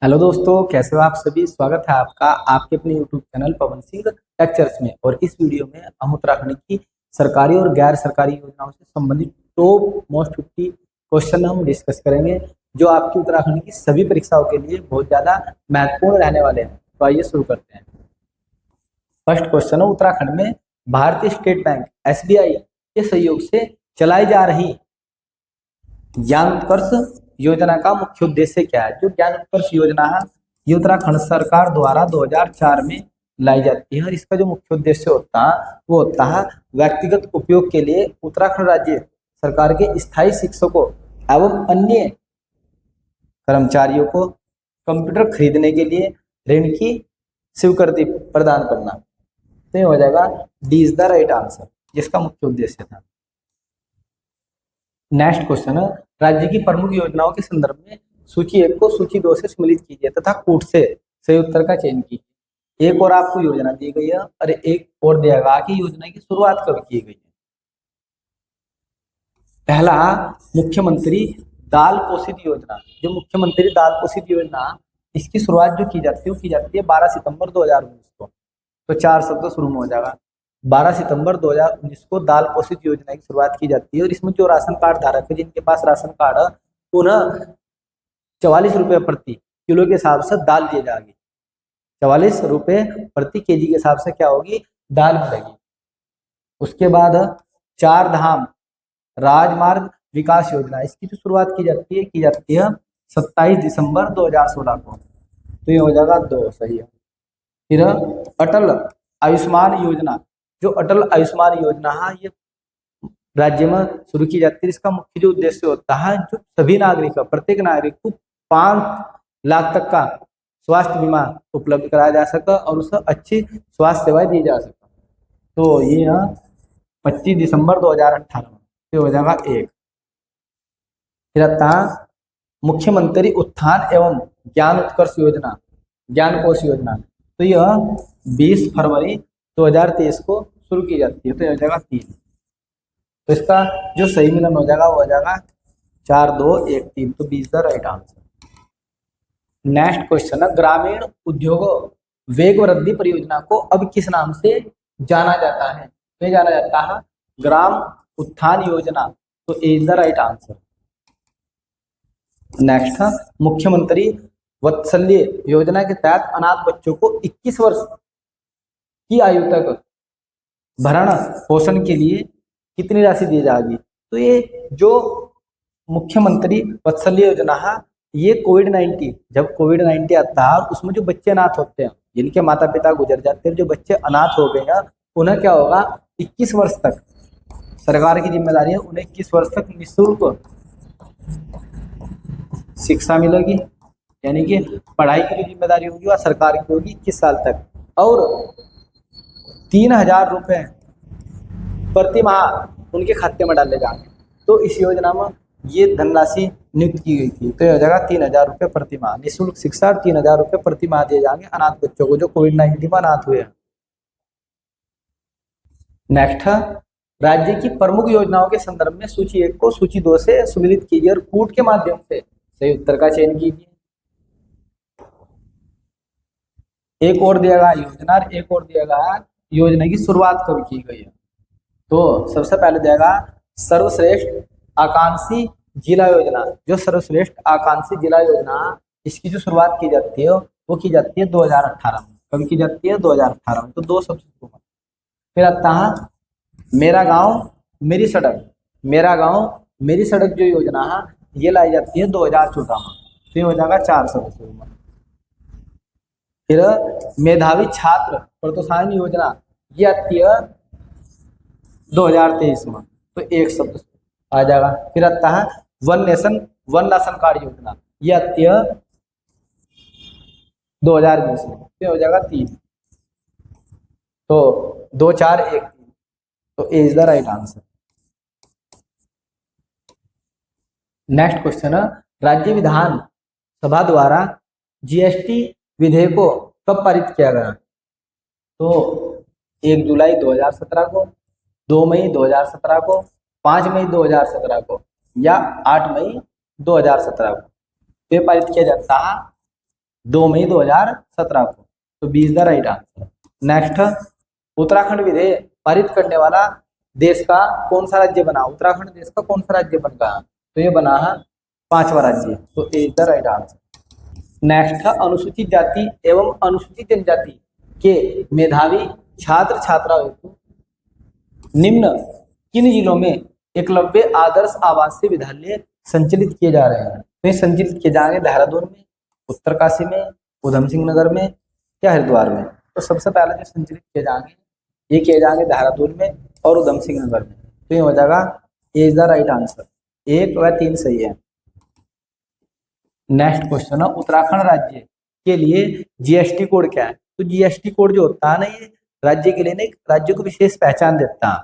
Hello दोस्तों, कैसे हो आप सभी। स्वागत है आपका आपके अपने YouTube channel Pawan Singh lectures में। और इस वीडियो में हम उत्तराखंड की सरकारी और गैर सरकारी योजनाओं से संबंधित टॉप मोस्ट 50 क्वेश्चन हम डिस्कस करेंगे, जो आपकी उत्तराखंड की सभी परीक्षाओं के लिए बहुत ज़्यादा महत्वपूर्ण रहने वाले हैं। तो आइए शुरू करते हैं। फर्स्ट क्वेश्चन है, उत्तराखंड में भारतीय स्टेट बैंक SBI के सहयोग से चलाई जा रही ज्ञान उत्कर्ष योजना का मुख्य उद्देश्य क्या है। जो ज्ञान उत्कर्ष योजना है, ये उत्तराखंड सरकार द्वारा 2004 में लाई जाती है। और इसका जो मुख्य उद्देश्य होता है वो होता है व्यक्तिगत उपयोग के लिए उत्तराखंड राज्य सरकार के स्थायी शिक्षकों एवं अन्य कर्मचारियों को कंप्यूटर खरीदने के लिए ऋण की स्वीकृति प्रदान करना। तो ये हो जाएगा D is the right answer, जिसका मुख्य उद्देश्य था। नेक्स्ट क्वेश्चन है, राज्य की प्रमुख योजनाओं के संदर्भ में सूची 1 को सूची 2 से सम्मिलित कीजिए तथा कूट से सही उत्तर का चयन कीजिए। एक और आपको योजना दी गई है और एक और दिया गया कि योजना की शुरुआत कब की गई है। पहला, मुख्यमंत्री दाल पोषित योजना। जो मुख्यमंत्री दाल पोषित योजना, इसकी शुरुआत जो की जाती है वो की जाती है 12 सितंबर 2019 को। तो 4 शब्द शुरू में हो जाएगा। 12 सितंबर 2019 को दाल पोषित योजना की शुरुआत की जाती है। और इसमें जो राशन कार्ड धारक है, जिनके पास राशन कार्ड है, उन्हें 44 रुपये प्रति किलो के हिसाब से दाल दी जाएगी। 44 रुपये प्रति केजी के हिसाब से क्या होगी, दाल मिलेगी। उसके बाद 4 धाम राजमार्ग विकास योजना, इसकी जो शुरुआत की जाती है 27 दिसंबर 2016 को। तो ये हो जाएगा 2 सही है। फिर अटल आयुष्मान योजना। जो अटल आयुष्मान योजना है, ये राज्य में शुरू की जाती है। इसका मुख्य जो उद्देश्य होता है, जो सभी नागरिक प्रत्येक नागरिक को 5 लाख तक का स्वास्थ्य बीमा उपलब्ध कराया जा सके और उसे अच्छी स्वास्थ्य सेवाएं दी जा सके। तो ये 25 दिसंबर 2018 में हो जाएगा 1। फिर आता है मुख्यमंत्री उत्थान एवं ज्ञान उत्कर्ष योजना, ज्ञान कोष योजना। तो यह 20 फरवरी 2023 को शुरू की जाती है। तो यह हो जाएगा 3। तो इसका जो सही मिलन हो जाएगा वो हो जाएगा 4, 2, 1, 3। तो 20 the right answer. Next question है, ग्रामीण उद्योग वेग वृद्धि परियोजना को अब किस नाम से जाना जाता है। तो जाना जाता है ग्राम उत्थान योजना। तो is the right answer. Next है, मुख्यमंत्री वत्सल्य योजना के तहत अनाथ बच्चों को 21 वर्ष की आयु तक भरण पोषण के लिए कितनी राशि दी जाएगी। तो ये जो मुख्यमंत्री वत्सल्य योजना है, ये कोविड-19, जब कोविड-19 आता है उसमें जो बच्चे अनाथ होते हैं, जिनके माता पिता गुजर जाते हैं, जो बच्चे अनाथ हो गए हैं, उन्हें क्या होगा, 21 वर्ष तक सरकार की जिम्मेदारी है, उन्हें 21 वर्ष तक निःशुल्क शिक्षा मिलेगी। यानी कि पढ़ाई की जो जिम्मेदारी होगी वह सरकार की होगी 21 साल तक। और 3000 रुपये प्रति माह उनके खाते में डाले जाएंगे। तो इस योजना में ये धनराशि नियुक्त की गई थी। तो यह हो जाएगा 3000 रुपये प्रति माह निःशुल्क शिक्षा, 3000 रुपये प्रति माह दिए जाएंगे अनाथ बच्चों को जो कोविड-19 में अनाथ हुए हैं। नेक्स्ट है, राज्य की प्रमुख योजनाओं के संदर्भ में सूची 1 को सूची 2 से सम्मिलित कीजिए और कूट के माध्यम से सही उत्तर का चयन कीजिए। एक और दिया गया योजना और एक और दिया गया योजना की शुरुआत कब की गई है। तो सबसे पहले दिया गया सर्वश्रेष्ठ आकांक्षी जिला योजना। जो सर्वश्रेष्ठ आकांक्षी जिला योजना, इसकी जो शुरुआत की जाती है वो की जाती है 2018 में। कब की जाती है, 2018 में। तो 2 सबसे। फिर आता है मेरा गांव मेरी सड़क। मेरा गांव मेरी सड़क जो योजना है, ये लाई जाती है 2014 में। तो ये हो जाएगा 4 सदस्य में। फिर मेधावी छात्र प्रोत्साहन योजना, ये आती है 2023 में। तो 1 शब्द आ जाएगा। फिर आता है one nation one ration card योजना, ये आती है 2020 में। तो हो जाएगा 3। तो 2, 4, 1, 3। तो A is the right answer. Next question है, राज्य विधान सभा द्वारा GST विधेयक को कब पारित किया गया। तो 1 जुलाई 2017 को, 2 मई 2017 को, 5 मई 2017 को या 8 मई 2017 को। तो पारित किया जाता है 2 मई 2017 को। तो B is the right answer. Next, Uttarakhand विधेयक पारित करने वाला देश का कौन सा राज्य बना? उत्तराखंड देश का कौन सा राज्य बन गया? तो ये बना है 5वां राज्य। तो A is the right answer. Next, अनुसूचित जाति एवं अनुसूचित जनजाति के मेधावी छात्र छात्राओं हेतु निम्न किन जिलों में एकलव्य आदर्श आवासीय विद्यालय संचालित किए जा रहे हैं? तो ये संचालित किए जाएंगे देहरादून में, उत्तरकाशी में, उधम सिंह नगर में या हरिद्वार में। तो सबसे पहले जो संचालित किए जाएंगे ये किए जाएंगे देहरादून में और उधम सिंह नगर में। तो ये हो जाएगा ए इज द राइट आंसर। 1 व 3 सही है। नेक्स्ट क्वेश्चन है, उत्तराखंड राज्य के लिए जीएसटी कोड क्या है? तो जीएसटी कोड जो होता है ना, ये राज्य के लिए ना एक राज्य को विशेष पहचान देता है।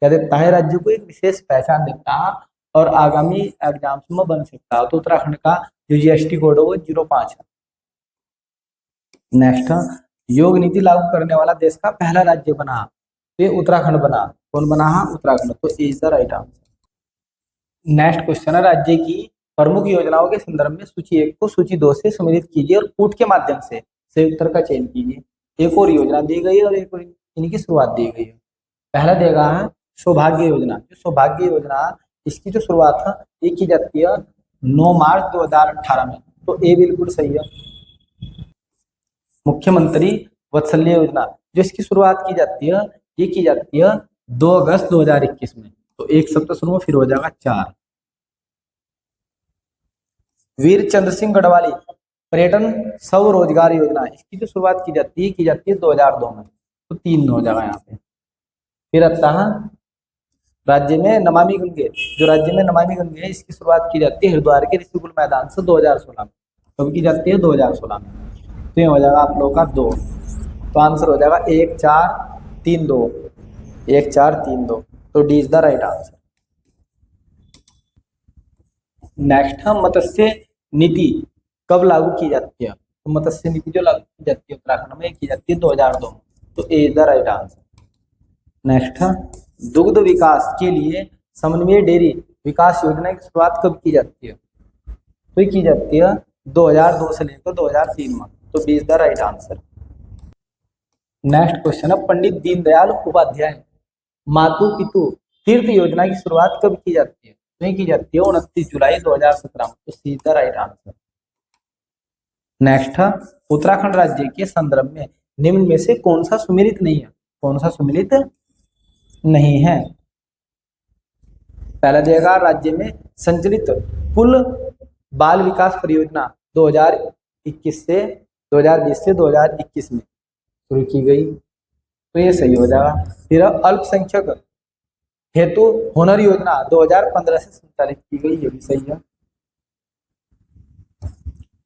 क्या देता है? राज्य को एक विशेष पहचान देता है और आगामी एग्जाम्स में बन सकता है। तो उत्तराखंड का जो जीएसटी कोड है वो 05 है। नेक्स्ट, योग नीति लागू करने वाला देश का पहला राज्य बना? तो ये उत्तराखंड बना। कौन बना है? उत्तराखंड। तो A is the right answer. Next question है, राज्य की प्रमुख योजनाओं के संदर्भ में सूची 1 को सूची 2 से सम्मिलित कीजिए और कूट के माध्यम से सही उत्तर का चयन कीजिए। एक और योजना दी गई है और एक और इनकी शुरुआत दी गई है। पहला देगा है सौभाग्य योजना। जो सौभाग्य योजना इसकी जो शुरुआत है ये की जाती है 9 मार्च 2018 में। तो ए बिल्कुल सही है। मुख्यमंत्री वत्सल्य योजना जो इसकी शुरुआत की जाती है ये की जाती है 2 अगस्त 2021 में। तो एक शब्द शुरू में फिर हो जाएगा 4। वीर चंद्र सिंह गढ़वाली पर्यटन स्वरोजगार योजना इसकी जो शुरुआत की जाती है 2002 में। तो 3 हो जाएगा यहाँ पे। फिर आता है राज्य में नमामि गंगे। जो राज्य में नमामि गंगे है इसकी शुरुआत की जाती है हरिद्वार के ऋषिकुल मैदान से 2016 में। कब की जाती है? 2016 में। तो ये हो जाएगा आप लोगों का 2। तो आंसर हो जाएगा 1 4 3 2। 1 4 3 2। तो D is the right answer. Next है मत्स्य नीति कब लागू की जाती है? तो मत्स्य नीति जो लागू की जाती है उत्तराखंड में की जाती है 2002 में। तो A is the right answer. Next है दुग्ध विकास के लिए समन्वय डेयरी विकास योजना की शुरुआत कब की जाती है? तो ये की जाती है 2002 से लेकर 2003 में। तो B is the right answer. Next question है, पंडित दीनदयाल उपाध्याय मातु पितु तीर्थ योजना की शुरुआत कब की जाती है? तो ये की जाती है 29 जुलाई 2017 में। तो C is the right answer. Next है उत्तराखंड राज्य के संदर्भ में निम्न में से कौन सा सुमेलित नहीं है? कौन सा सुमेलित नहीं है? पहला देगा राज्य में संचालित कुल बाल विकास परियोजना 2020 से 2021 में शुरू की गई। तो ये सही हो जाएगा। फिर अल्पसंख्यक हेतु हुनर योजना 2015 से संचालित की गई। ये भी सही है।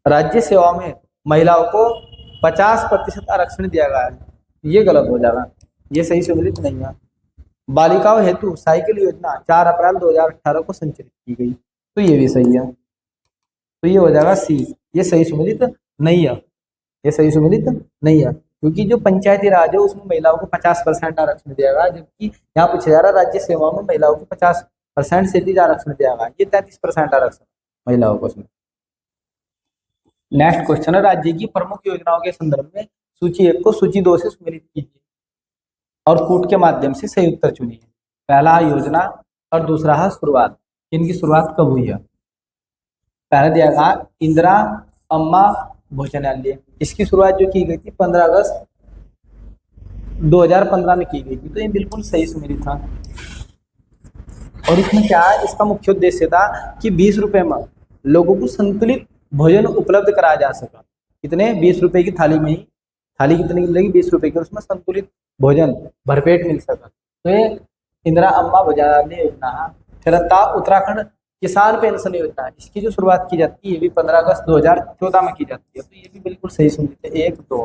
राज्य सेवा में महिलाओं को 50% आरक्षण दिया गया है। ये गलत हो जाएगा। ये सही सुमेलित नहीं है। बालिकाओं हेतु साइकिल योजना 4 अप्रैल 2018 को संचालित की गई। तो ये भी सही है। तो ये हो जाएगा सी। ये सही सुमेलित नहीं है। ये सही सुमेलित नहीं है क्योंकि जो पंचायती राज है उसमें महिलाओं को 50% आरक्षण दिया गया, जबकि यहाँ पूछा जा रहा है राज्य सेवा में महिलाओं को 50% से अधिक आरक्षण दिया गया। ये 33% आरक्षण महिलाओं को उसमें। नेक्स्ट क्वेश्चन है, राज्य की प्रमुख योजनाओं के संदर्भ में सूची 1 को सूची 2 से सुमेलित कीजिए और कूट के माध्यम से सही उत्तर चुनिए। पहला योजना और दूसरा है शुरुआत। इनकी शुरुआत कब हुई है? पहले दिया गया इंदिरा अम्मा भोजनालय। इसकी शुरुआत जो की गई थी 15 अगस्त 2015 में की गई थी। तो ये बिल्कुल सही सुमेलित था। और इसमें क्या है, इसका मुख्य उद्देश्य था कि 20 रुपए में लोगों को संतुलित भोजन उपलब्ध कराया जा सका। कितने? 20 रुपए की थाली में ही, थाली कितनी मिलेगी? 20 रुपए की, उसमें संतुलित भोजन भरपेट मिल सका। तो ये इंदिरा अम्मा भोजनालय योजना। फिर उत्तराखंड किसान पेंशन योजना, इसकी जो शुरुआत की जाती है ये भी 15 अगस्त 2014 में की जाती है। तो ये भी बिल्कुल सही सुमेलित है। 1 2।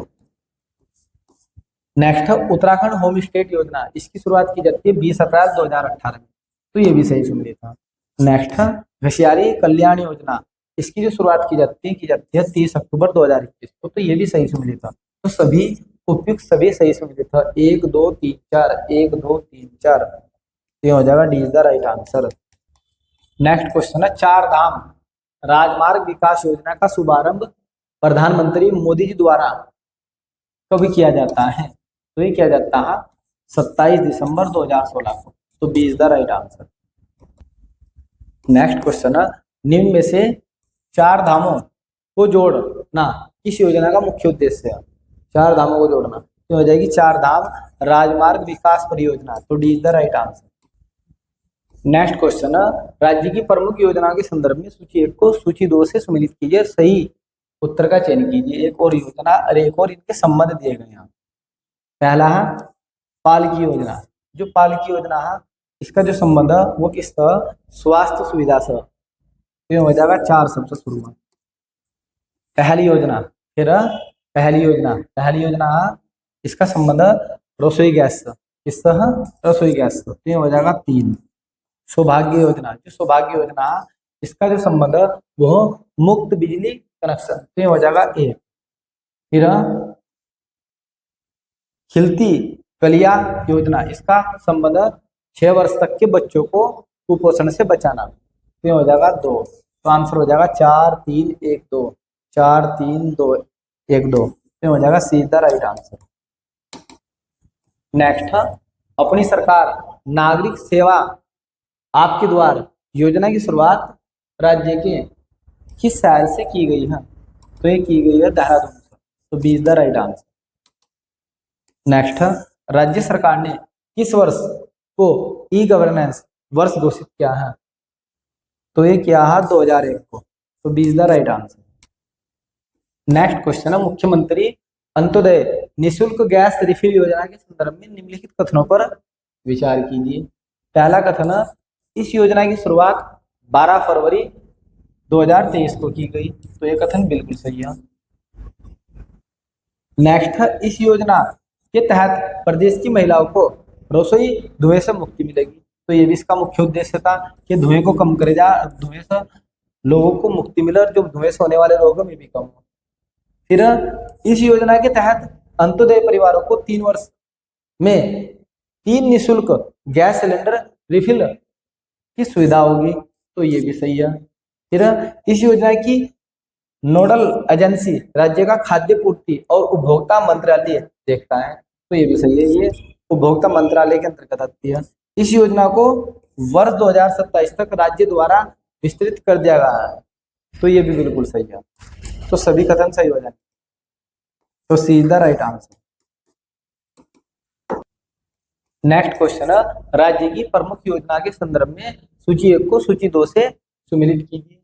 नेक्स्ट है उत्तराखंड होम स्टे योजना। इसकी शुरुआत की जाती है 20 अप्रैल 2018 में। तो ये भी सही सुमेलित था। नेक्स्ट है घसियारी कल्याण योजना। इसकी जो शुरुआत की जाती है 30 अक्टूबर 2021 को। तो ये भी सही सुमेलित था। तो सभी उपयुक्त सभी सही सुमेलित था। 1 2 3 4 1 2 3 4। ये हो जाएगा D is the right answer. Next question है, 4 धाम राजमार्ग विकास योजना का शुभारंभ प्रधानमंत्री मोदी जी द्वारा कब किया जाता है? तो ये किया जाता है 27 दिसंबर 2016 को। तो B is the right answer. Next question है, निम्न में से चार धामों को जोड़ना किस योजना का मुख्य उद्देश्य है? चार धामों को जोड़ना तो हो जाएगी चार धाम राजमार्ग विकास परियोजना। तो D is the right answer. Next question है, राज्य की प्रमुख योजना के संदर्भ में सूची 1 को सूची 2 से सुमेलित कीजिए, सही उत्तर का चयन कीजिए। एक और योजना और एक और इनके संबंध दिए गए हैं। पहला है पालकी योजना। जो पालकी योजना है इसका जो संबंध है वो किस स्वास्थ्य सुविधा से, तो हो जाएगा 4 सबसे शुरू में। पहली योजना, फिर पहली योजना है इसका संबंध रसोई गैस से, किससे है? रसोई गैस से, तो हो जाएगा 3। सौभाग्य योजना, जो सौभाग्य योजना है इसका जो संबंध है वो मुफ्त बिजली कनेक्शन, तो हो जाएगा 1। फिर खिलती कलिया योजना, इसका संबंध 6 वर्ष तक के बच्चों को कुपोषण से बचाना, तो हो जाएगा 2। तो आंसर हो जाएगा 4 3 1 2, 4 3 2 1 2, तो हो जाएगा see the right answer. Next है, अपनी सरकार नागरिक सेवा आपके द्वार योजना की शुरुआत राज्य के किस शहर से की गई है? तो ये की गई है देहरादून से, तो B is the right answer. Next है, राज्य सरकार ने किस वर्ष को ई गवर्नेंस वर्ष घोषित किया है? तो ये किया है 2001 को, तो B is the right answer. Next question है, मुख्यमंत्री अंत्योदय निःशुल्क गैस रिफिल योजना के संदर्भ में निम्नलिखित कथनों पर विचार कीजिए। पहला कथन है, इस योजना की शुरुआत 12 फरवरी 2023 को की गई, तो ये कथन बिल्कुल सही है। नेक्स्ट है, इस योजना के तहत प्रदेश की महिलाओं को रसोई धुएं से मुक्ति मिलेगी, तो ये भी इसका मुख्य उद्देश्य था कि धुएं को कम करे जा, धुएं से लोगों को मुक्ति मिले और जो धुएं से होने वाले रोगों में भी कम हो। फिर इस योजना के तहत अंत्योदय परिवारों को 3 वर्ष में 3 निःशुल्क गैस सिलेंडर रिफिल की सुविधा होगी, तो ये भी सही है। फिर इस योजना की नोडल एजेंसी राज्य का खाद्य पूर्ति और उपभोक्ता मंत्रालय देखता है, तो ये भी सही है, ये उपभोक्ता मंत्रालय के अंतर्गत आती है। इस योजना को वर्ष 2027 तक राज्य द्वारा विस्तृत कर दिया गया है, तो ये भी बिल्कुल सही है। तो सभी कथन सही हो जाए, तो C is the right answer. Next question है, राज्य की प्रमुख योजना के संदर्भ में सूची 1 को सूची 2 से सुमेलित कीजिए।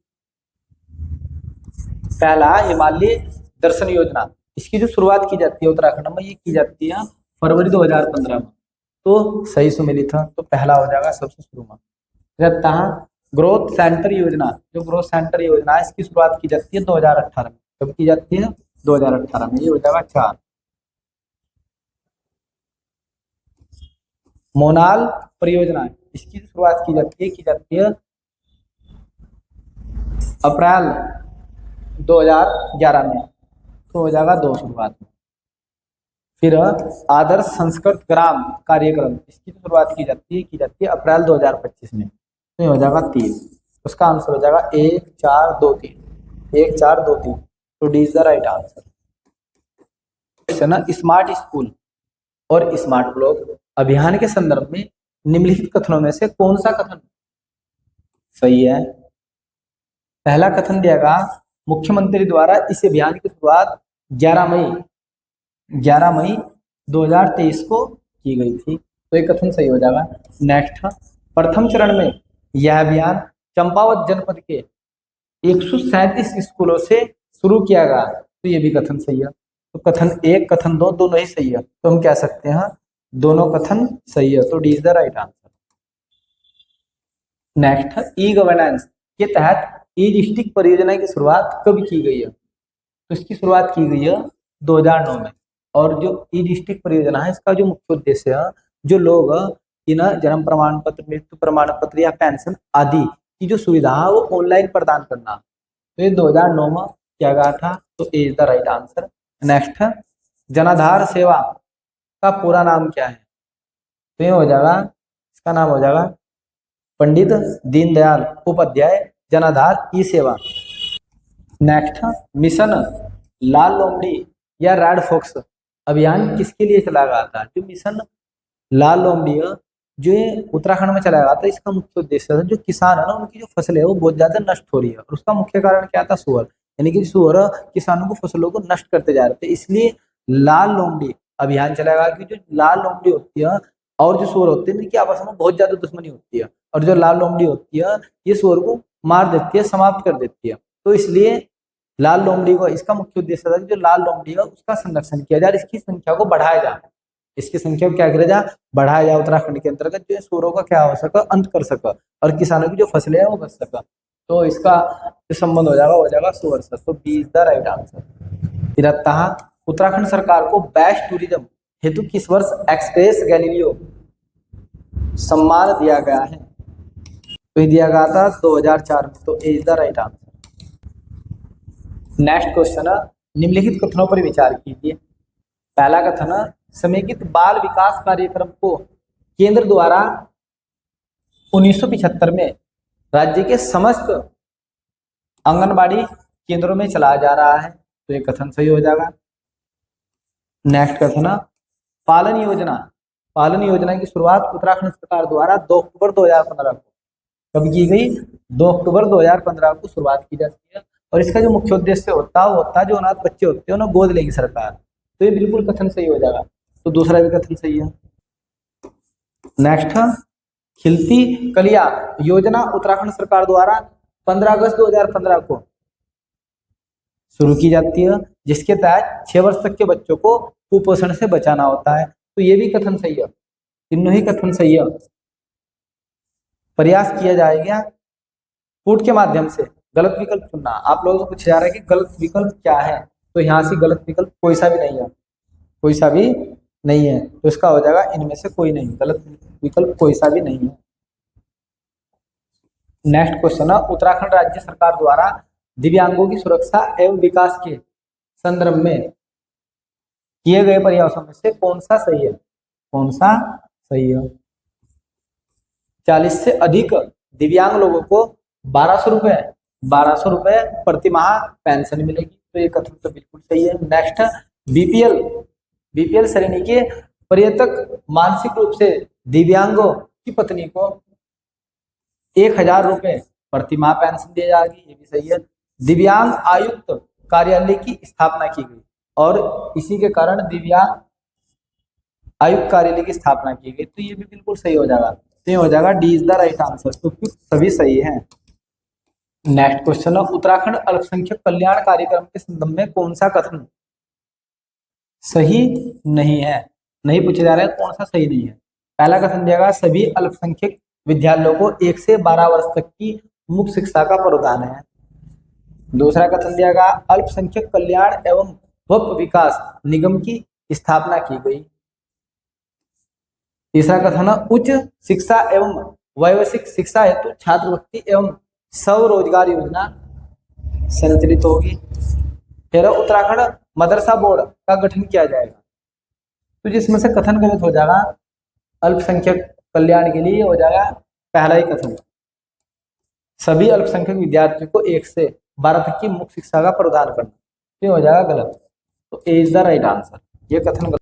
पहला हिमालय दर्शन योजना, इसकी जो शुरुआत की जाती है उत्तराखंड में, ये की जाती है फरवरी 2015 में, तो सही सुमेलित है, तो पहला हो जाएगा सबसे शुरू में। रहता है ग्रोथ सेंटर योजना, जो ग्रोथ सेंटर योजना है इसकी शुरुआत की जाती है 2018 में, कब की जाती है? 2018 में, ये हो जाएगा 4। मोनाल परियोजना, इसकी शुरुआत की जाती है अप्रैल 2011 में, तो हो जाएगा 2 शुरुआत में। फिर आदर्श संस्कृत ग्राम कार्यक्रम, इसकी शुरुआत की जाती है अप्रैल 2025 में, तो हो जाएगा 3। उसका आंसर हो जाएगा 1 4 2 3, 1 4 2 3, तो D is the right answer. Question है, स्मार्ट स्कूल और स्मार्ट ब्लॉक अभियान के संदर्भ में निम्नलिखित कथनों में से कौन सा कथन सही है? पहला कथन दिया, मुख्यमंत्री द्वारा इस अभियान की शुरुआत 11 मई 2023 को की गई थी, तो ये कथन सही हो जाएगा। नेक्स्ट, प्रथम चरण में यह अभियान चंपावत जनपद के 137 स्कूलों से शुरू किया गया, तो ये भी कथन सही है। तो कथन 1 कथन 2 दोनों ही सही है, तो हम कह सकते हैं दोनों कथन सही है, तो D is the right answer. Next, e governance के तहत ई डिस्ट्रिक्ट परियोजना की शुरुआत कब की गई है? तो इसकी शुरुआत की गई है 2009 में, और जो ई डिस्ट्रिक्ट परियोजना है इसका जो मुख्य उद्देश्य है, जो लोग इन जन्म प्रमाण पत्र, मृत्यु प्रमाण पत्र या पेंशन आदि की जो सुविधा है वो ऑनलाइन प्रदान करना, तो ये 2009 में किया गया था, तो A is the right answer. Next, Janaadhaar सेवा का पूरा नाम क्या है? तो ये हो जाएगा, इसका नाम हो जाएगा पंडित दीनदयाल उपाध्याय जनाधार ई सेवा। नेक्स्ट, मिशन लाल लोमड़ी या रेड फॉक्स अभियान किसके लिए चलाया गया था? जो मिशन लाल लोमड़ी है, जो ये उत्तराखंड में चलाया गया था, इसका मुख्य उद्देश्य था जो किसान है ना, उनकी जो फसल है वो बहुत ज्यादा नष्ट हो रही है, और उसका मुख्य कारण क्या था? सुअर। यानी कि सुअर किसानों को फसलों को नष्ट करते जा रहे थे, इसलिए लाल लोमड़ी अभियान चलाया गया। कि जो लाल लोमड़ी होती है और जो सुअर होते हैं, इनकी आपस में बहुत ज्यादा दुश्मनी होती है, और जो लाल लोमड़ी होती है ये सुअर को मार देती है, समाप्त कर देती है। तो इसलिए लाल लोमड़ी को, इसका मुख्य उद्देश्य था कि जो लाल लोमड़ी है उसका संरक्षण किया जाए, इसकी संख्या को बढ़ाया जाए, इसकी संख्या को क्या किया जाए? बढ़ाया जाए उत्तराखंड के अंतर्गत, जो सुअरों का क्या हो सके, अंत कर सके, और किसानों की जो फसलें हैं वो बच सके। तो इसका जो संबंध हो जाएगा सुअर से। तो B is the right answer. फिर आता है, उत्तराखंड सरकार को बेस्ट टूरिज्म हेतु किस वर्ष एक्सप्रेस गैलीलियो सम्मान दिया गया है? तो ये दिया गया था 2004 में। तो A is the right answer. Next question है, निम्नलिखित कथनों पर विचार कीजिए। पहला कथन है, समेकित बाल विकास कार्यक्रम को केंद्र द्वारा 1975 में राज्य के समस्त आंगनबाड़ी केंद्रों में चलाया जा रहा है। तो ये कथन सही हो जाएगा। नेक्स्ट कथन है, पालन योजना की शुरुआत उत्तराखंड सरकार द्वारा 2 अक्टूबर 2015 को कब की गई? 2 अक्टूबर 2015 को शुरुआत की जाती है, और इसका जो मुख्य उद्देश्य होता है वो होता है जो अनाथ बच्चे होते हैं उन्हें गोद लेगी सरकार। तो ये बिल्कुल कथन सही हो जाएगा। तो दूसरा भी कथन सही है। नेक्स्ट है, खिलती कलिया योजना उत्तराखंड सरकार द्वारा 15 अगस्त 2015 को शुरू की जाती है, जिसके तहत 6 वर्ष तक के बच्चों को कुपोषण से बचाना होता है। तो ये भी कथन सही है, तीनों ही कथन सही है। प्रयास किया जाएगा फूड के माध्यम से गलत विकल्प चुनना। आप लोगों से पूछा जा रहा है कि गलत विकल्प क्या है, तो यहाँ से गलत विकल्प कोई सा भी नहीं है, कोई सा भी नहीं है। तो इसका हो जाएगा इनमें से कोई नहीं, गलत विकल्प कोई सा भी नहीं है। नेक्स्ट क्वेश्चन है, उत्तराखंड राज्य सरकार द्वारा दिव्यांगों की सुरक्षा एवं विकास के संदर्भ में किए गए प्रयासों में से कौन सा सही है? कौन सा सही है? 40 से अधिक दिव्यांग लोगों को 1200 रुपए प्रति माह पेंशन मिलेगी। तो ये कथन तो बिल्कुल सही है। नेक्स्ट, बीपीएल श्रेणी के पर्यटक मानसिक रूप से दिव्यांगों की पत्नी को 1000 रुपए प्रति माह पेंशन दी जाएगी। ये भी सही है। दिव्यांग आयुक्त कार्यालय की स्थापना की गई, और इसी के कारण दिव्यांग आयुक्त कार्यालय की स्थापना की गई। तो ये भी बिल्कुल सही हो जाएगा। तो ये हो जाएगा D is the right answer. तो सभी सही हैं। नेक्स्ट क्वेश्चन है, उत्तराखंड अल्पसंख्यक कल्याण कार्यक्रम के संदर्भ में कौन सा कथन सही नहीं है? नहीं पूछा जा रहा है कौन सा सही नहीं है। पहला कथन दिया गया, सभी अल्पसंख्यक विद्यालयों को 1 से 12 वर्ष तक की मुफ्त शिक्षा का प्रावधान है। दूसरा कथन दिया गया, अल्पसंख्यक कल्याण एवं वक्फ विकास निगम की स्थापना की गई। तीसरा कथन है, उच्च शिक्षा एवं व्यावसायिक शिक्षा हेतु छात्रवृत्ति एवं स्वरोजगार योजना संचालित होगी। फिर उत्तराखंड मदरसा बोर्ड का गठन किया जाएगा। तो जिसमें से कथन गलत हो जाएगा, अल्पसंख्यक कल्याण के लिए हो जाएगा पहला ही कथन, सभी अल्पसंख्यक विद्यार्थियों को 1 से 12 तक की मुफ्त शिक्षा का प्रदान करना। तो हो जाएगा गलत। तो A is the right answer, ये कथन गलत।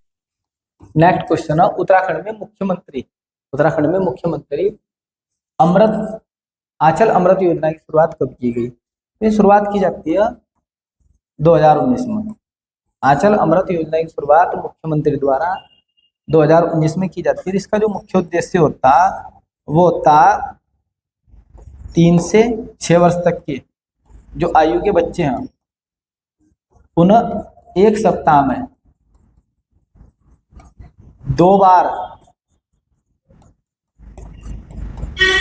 नेक्स्ट क्वेश्चन है, उत्तराखंड में मुख्यमंत्री आंचल अमृत योजना की शुरुआत कब की गई? ये शुरुआत की जाती है 2019 में। आंचल अमृत योजना की शुरुआत मुख्यमंत्री द्वारा 2019 में की जाती है। इसका जो मुख्य उद्देश्य होता वो होता 3 से 6 वर्ष तक के जो आयु के बच्चे हैं उन्हें 1 सप्ताह में 2 बार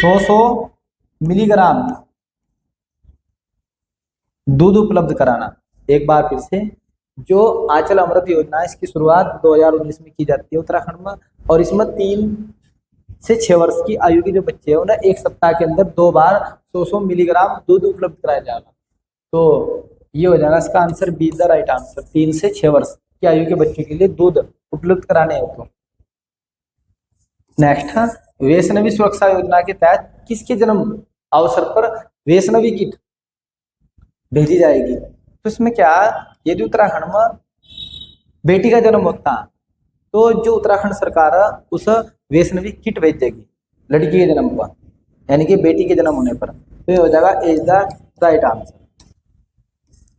100 मिलीग्राम दूध उपलब्ध कराना। एक बार फिर से, जो आंचल अमृत योजना है इसकी शुरुआत 2019 में की जाती है उत्तराखंड में, और इसमें 3 से 6 वर्ष की आयु के जो बच्चे हैं उन्हें 1 सप्ताह के अंदर 2 बार 100 मिलीग्राम दूध उपलब्ध कराया जाएगा। तो ये हो जाएगा इसका answer be the right answer. 3 से 6 वर्ष की आयु के बच्चों के लिए दूध उपलब्ध कराने हेतु। नेक्स्ट है, वैष्णवी सुरक्षा योजना के तहत किसके जन्म अवसर पर वैष्णवी किट भेजी जाएगी? तो इसमें क्या, यदि उत्तराखंड में बेटी का जन्म होता तो जो उत्तराखंड सरकार उस वैष्णवी किट भेज देगी लड़की के जन्म पर, यानी कि बेटी के जन्म होने पर। तो ये हो जाएगा is the right answer.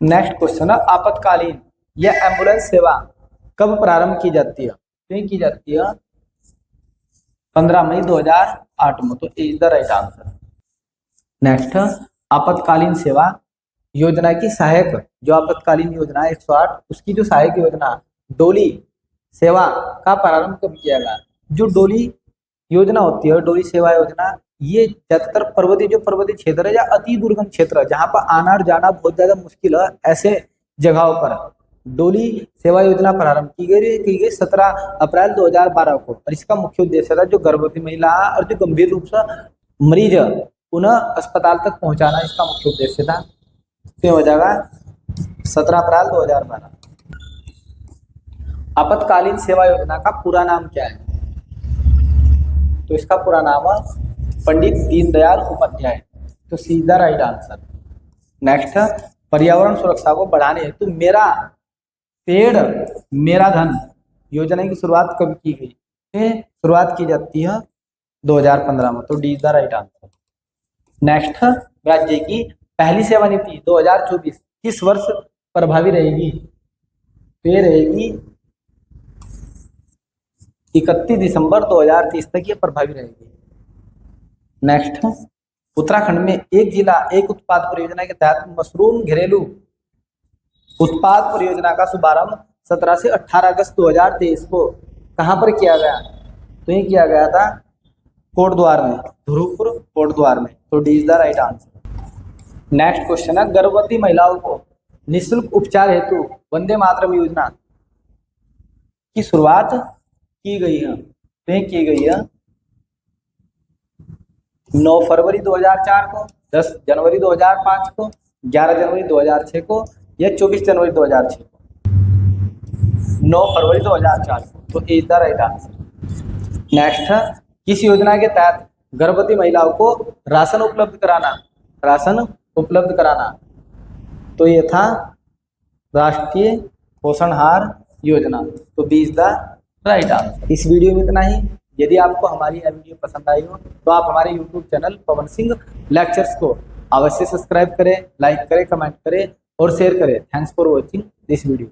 Next question है, आपातकालीन या एम्बुलेंस सेवा कब प्रारंभ की जाती है? तो ये की जाती है 15 मई 2008 में। तो is the right answer. Next, आपातकालीन सेवा योजना की सहायक, जो आपातकालीन योजना है 108, उसकी जो सहायक योजना डोली सेवा का प्रारंभ कब किया गया? जो डोली योजना होती है, डोली सेवा योजना, ये ज्यादातर पर्वतीय, जो पर्वतीय क्षेत्र है या अति दुर्गम क्षेत्र है जहां पर आना और जाना बहुत ज्यादा मुश्किल है, ऐसे जगहों पर डोली सेवा योजना प्रारंभ की गई 17 अप्रैल 2012 को। और इसका मुख्य उद्देश्य था जो गर्भवती महिला और जो गंभीर रूप से मरीज उन्हें अस्पताल तक पहुंचाना, इसका मुख्य उद्देश्य था। तो हो जाएगा 17 अप्रैल 2012। आपातकालीन सेवा योजना का पूरा नाम क्या है? तो इसका पूरा नाम है पंडित दीनदयाल उपाध्याय। तो सीधा राइट आंसर। नेक्स्ट, पर्यावरण सुरक्षा को बढ़ाने हेतु मेरा पेड़ मेरा धन योजना की शुरुआत कब की गई? शुरुआत की जाती है 2015 में। तो D is the right answer. Next, राज्य की पहली सेवा नीति 2024 किस वर्ष प्रभावी रहेगी? तो ये रहेगी 31 दिसंबर 2030 तक ये प्रभावी रहेगी। नेक्स्ट, उत्तराखंड में एक जिला एक उत्पाद परियोजना के तहत मशरूम घरेलू उत्पाद परियोजना का शुभारंभ 17 से 18 अगस्त 2023 को कहां पर किया गया? तो ये किया गया था कोटद्वार में, ध्रुवपुर कोटद्वार में। तो D is the right answer. Next question है, गर्भवती महिलाओं को निःशुल्क उपचार हेतु वंदे मातरम योजना की शुरुआत की गई है। तो ये की गई है 9 फरवरी 2004 को, 10 जनवरी 2005 को, 11 जनवरी 2006 को या 24 जनवरी 2006 को? 9 फरवरी 2004 को। तो is the right answer. Next, किस योजना के तहत गर्भवती महिलाओं को राशन उपलब्ध कराना? तो ये था राष्ट्रीय पोषणहार योजना। तो B is the right answer. इस वीडियो में इतना ही। यदि आपको हमारी यह वीडियो पसंद आई हो तो आप हमारे YouTube channel Pawan Singh lectures को अवश्य सब्सक्राइब करें, लाइक करें, कमेंट करें और शेयर करें। Thanks for watching this video.